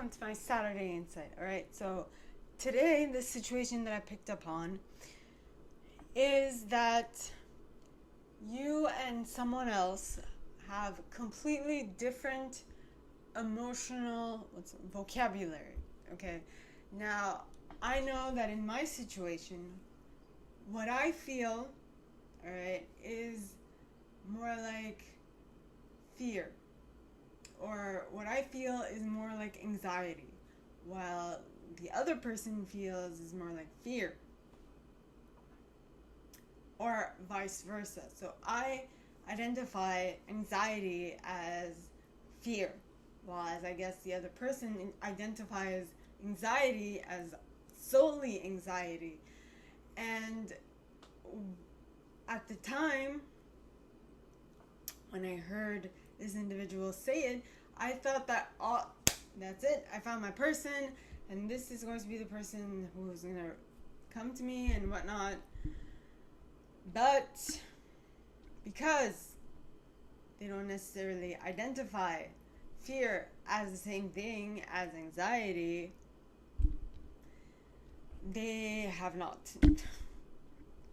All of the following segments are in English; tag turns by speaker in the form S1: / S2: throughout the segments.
S1: welcome to my Saturday Insight. Alright, so today the situation that I picked up on is that you and someone else have completely different emotional vocabulary. Okay, now I know that in my situation, what I feel, alright, is more like fear. Or what I feel is more like anxiety, while the other person feels is more like fear, or vice versa. So I identify anxiety as fear, while as I guess the other person identifies anxiety as solely anxiety. And at the time when I heard this individual say it, I thought that, oh, that's it. I found my person, and this is going to be the person who's going to come to me and whatnot. But because they don't necessarily identify fear as the same thing as anxiety, they have not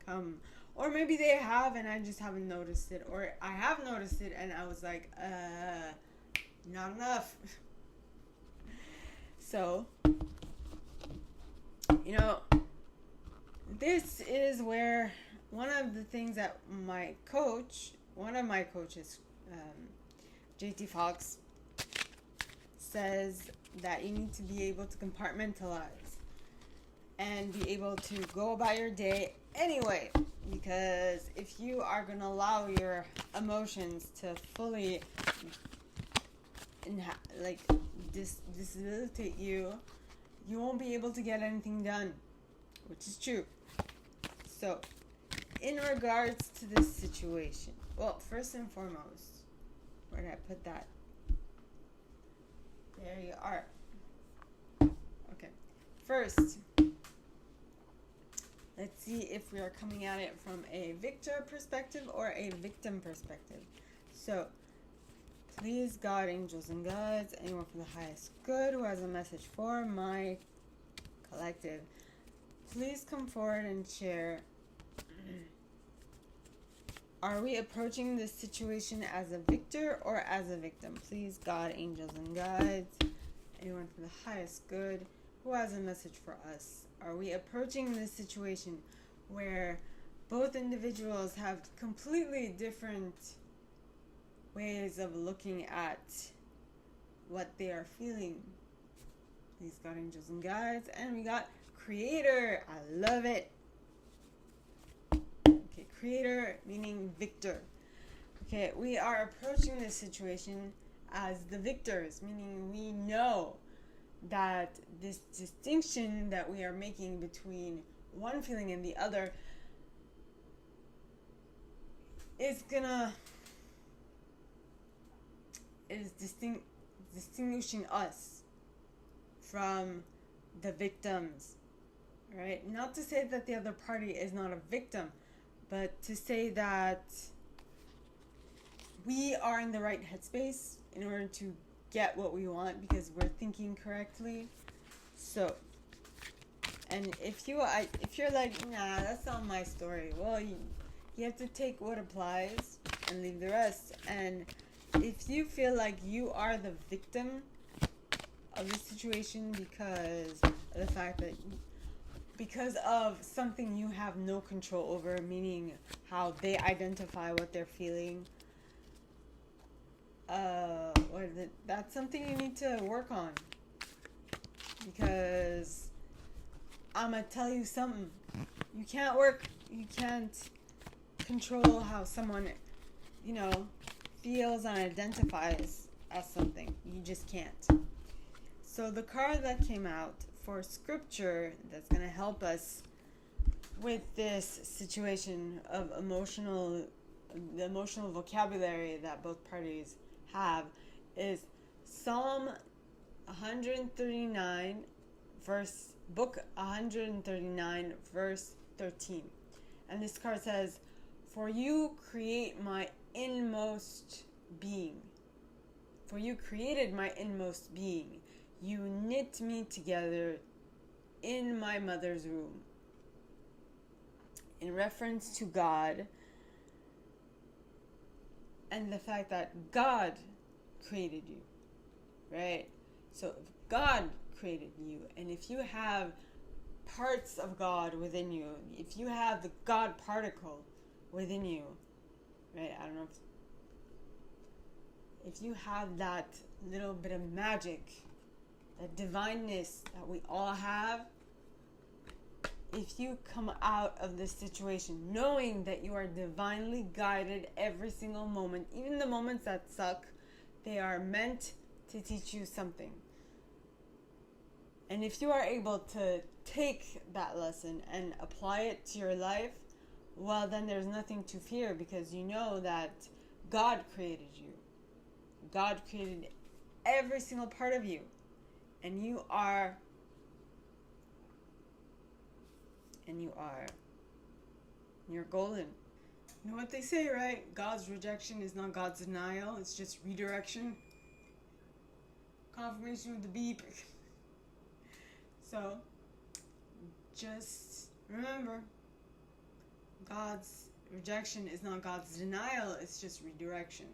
S1: come. Or maybe they have and I just haven't noticed it. Or I have noticed it and I was like, not enough. So, this is where one of the things that one of my coaches, JT Fox, says that you need to be able to compartmentalize and be able to go about your day anyway. Because if you are going to allow your emotions to fully disabilitate you, you won't be able to get anything done, which is true. So, in regards to this situation, well, first and foremost, where did I put that? There you are. Okay. First, let's see if we are coming at it from a victor perspective or a victim perspective. So, please, God, angels, and guides, anyone from the highest good who has a message for my collective, please come forward and share. Are we approaching this situation as a victor or as a victim? Please, God, angels, and guides, anyone from the highest good who has a message for us. Are we approaching this situation where both individuals have completely different ways of looking at what they are feeling? Please, God, angels, and guides. And we got creator. I love it. Okay, creator meaning victor. Okay, we are approaching this situation as the victors, meaning we know that this distinction that we are making between one feeling and the other is distinguishing us from the victims, right? Not to say that the other party is not a victim, but to say that we are in the right headspace in order to get what we want because we're thinking correctly. So, and if you're like, nah, that's not my story, well, you have to take what applies and leave the rest. And if you feel like you are the victim of the situation because of the fact that because of something you have no control over, meaning how they identify what they're feeling, that's something you need to work on. Because I'm gonna tell you something. You can't control how someone, feels and identifies as something. You just can't. So the card that came out for scripture that's gonna help us with this situation of the emotional vocabulary that both parties have is Psalm 139 book 139 verse 13. And this card says, "For you create my inmost being. For you created my inmost being. You knit me together in my mother's womb. In reference to God and the fact that God created you, right? So if God created you, and if you have parts of God within you, if you have the God particle within you, right? I don't know if you have that little bit of magic, that divineness that we all have, if you come out of this situation knowing that you are divinely guided every single moment, even the moments that suck, they are meant to teach you something. And if you are able to take that lesson and apply it to your life, well, then there's nothing to fear, because you know that God created you. God created every single part of you. And you're golden. You know what they say, right? God's rejection is not God's denial. It's just redirection. Confirmation with the beep. So, just remember, God's rejection is not God's denial. It's just redirection.